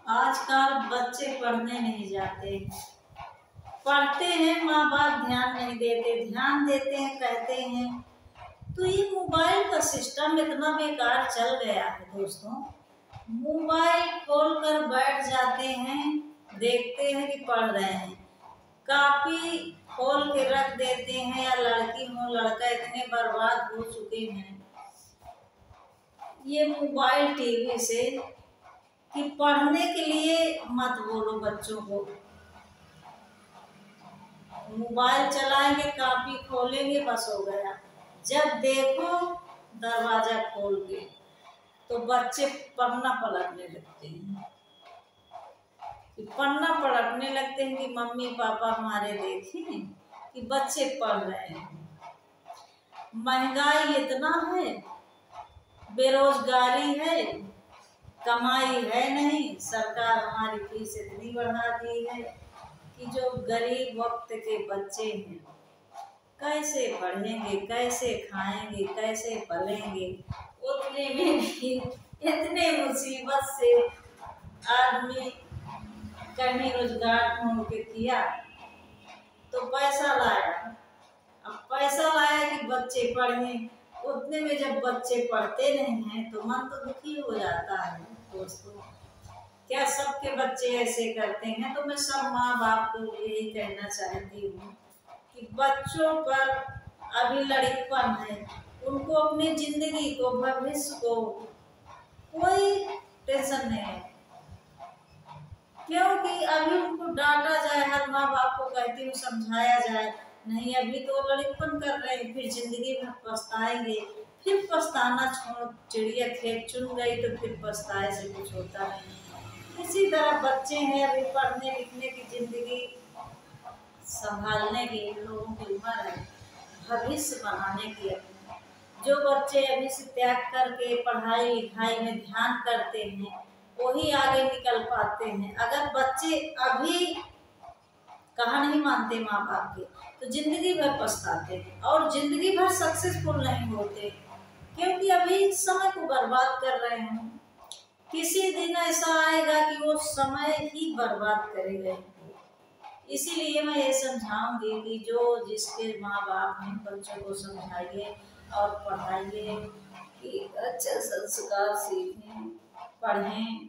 आजकल बच्चे पढ़ने नहीं जाते, पढ़ते हैं माँ बाप ध्यान नहीं देते, ध्यान देते हैं कहते हैं। तो ये मोबाइल का सिस्टम इतना बेकार चल गया है दोस्तों। मोबाइल खोल कर बैठ जाते हैं, देखते हैं कि पढ़ रहे हैं, कॉपी खोल के रख देते हैं। या लड़की हो लड़का इतने बर्बाद हो चुके हैं ये मोबाइल टीवी से कि पढ़ने के लिए मत बोलो बच्चों को। मोबाइल चलाएंगे, कॉपी खोलेंगे, बस हो गया। जब देखो दरवाजा खोल के तो बच्चे पढ़ना पलटने लगते हैं कि मम्मी पापा हमारे देखें कि बच्चे पढ़ रहे हैं। महंगाई इतना है, बेरोजगारी है, कमाई है नहीं, सरकार हमारी फीस इतनी बढ़ा दी है कि जो गरीब वक्त के बच्चे हैं कैसे पढ़ेंगे, कैसे खाएंगे, कैसे पलेंगे। उतने में भी इतने मुसीबत से आदमी कहीं रोजगार ढूंढ के किया तो पैसा लाया। अब पैसा लाया कि बच्चे पढ़ें, उतने में जब बच्चे पढ़ते नहीं हैं तो मन तो दुखी हो जाता है दोस्तों। क्या सबके बच्चे ऐसे करते हैं? तो मैं सब माँ बाप को यही कहना चाहती हूँ कि बच्चों पर अभी लड़कपन है, उनको अपनी जिंदगी को, भविष्य को कोई टेंशन नहीं है, क्योंकि अभी उनको डांटा जाए। हर माँ बाप को कहती हूँ समझाया जाए, नहीं अभी तो लड़कपन कर रहे हैं, फिर जिंदगी भर पछताएंगे। फिर पछताना छोड़, चिड़िया खेत चुन गई तो फिर पछताए से कुछ होता नहीं। इसी तरह बच्चे हैं, अभी पढ़ने लिखने की, जिंदगी संभालने की इन लोगों की उम्र है, भविष्य बनाने की। जो बच्चे अभी से त्याग करके पढ़ाई लिखाई में ध्यान करते हैं वही आगे निकल पाते हैं। अगर बच्चे अभी कहा नहीं मानते माँ बाप के तो जिंदगी भर पछताते हैं और जिंदगी भर सक्सेसफुल नहीं होते, क्योंकि अभी समय को बर्बाद कर रहे हैं। किसी दिन ऐसा आएगा कि वो समय ही बर्बाद करेगा। इसीलिए मैं ये समझाऊंगी कि जो जिसके माँ बाप हैं बच्चों को समझाइए और पढ़ाइए कि अच्छे संस्कार सीखें, पढ़ें।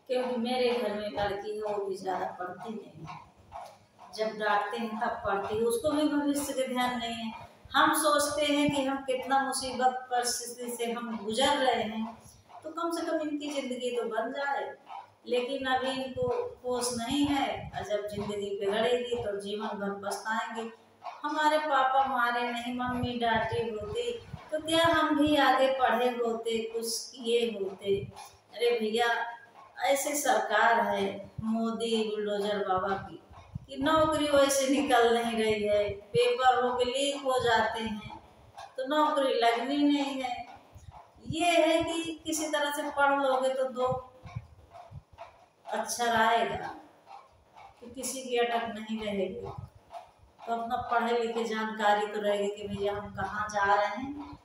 क्योंकि मेरे घर में लड़की है, वो भी ज़्यादा पढ़ती नहीं है, जब डांटते हैं तब पढ़ती है, उसको भी भविष्य के ध्यान नहीं है। हम सोचते हैं कि हम कितना मुसीबत परिस्थिति से हम गुजर रहे हैं तो कम से कम इनकी ज़िंदगी तो बन जाए, लेकिन अभी इनको होश नहीं है। और जब जिंदगी बिगड़ेगी तो जीवन भर पछताएंगे। हमारे पापा मारे नहीं, मम्मी डांटे होते तो क्या हम भी आगे पढ़े होते, कुछ किए होते। अरे भैया ऐसे सरकार है मोदी बुलडोजर बाबा की कि नौकरी वैसे निकल नहीं रही है, पेपर वो लीक हो जाते हैं तो नौकरी लगनी नहीं है। ये है कि किसी तरह से पढ़ लोगे तो दो अच्छा रहेगा, तो किसी की अटक नहीं रहेगी, तो अपना पढ़े लिखे जानकारी तो रहेगी कि भैया हम कहाँ जा रहे हैं,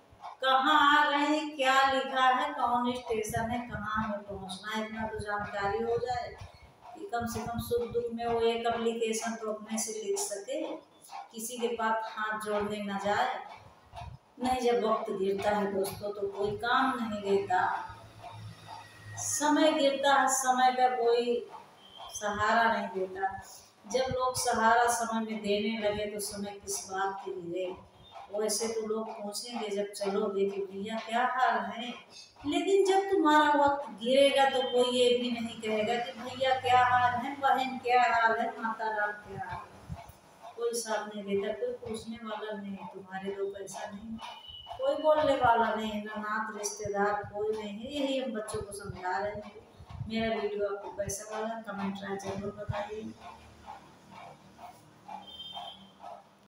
कहाँ आ रहे हैं, क्या लिखा है, कौन स्टेशन है, कहाँ हमें पहुँचना है, इतना तो जानकारी हो जाए कि कम से कम सुख दुख में वो एक एप्लीकेशन तो अपने से लिख सके, किसी के पास हाथ जोड़ने न जाए। नहीं, जब वक्त गिरता है दोस्तों तो कोई काम नहीं देता, समय गिरता है, समय का कोई सहारा नहीं देता। जब लोग सहारा समय में देने लगे तो समय किस बात के लिए। वैसे तो लोग पूछेंगे जब चलोगे कि भैया क्या हाल है, लेकिन जब तुम्हारा वक्त गिरेगा तो कोई ये भी नहीं कहेगा कि भैया क्या हाल है, बहन क्या हाल है, माता राम क्या हाल है। कोई साथ नहीं देता, कोई पूछने वाला नहीं है। तुम्हारे लोग ऐसा नहीं, कोई बोलने वाला नहीं है, ना नात रिश्तेदार कोई नहीं है। यही हम बच्चों को समझा रहे हैं। मेरा वीडियो आपको कैसा लगा कमेंट राय जरूर बताइए।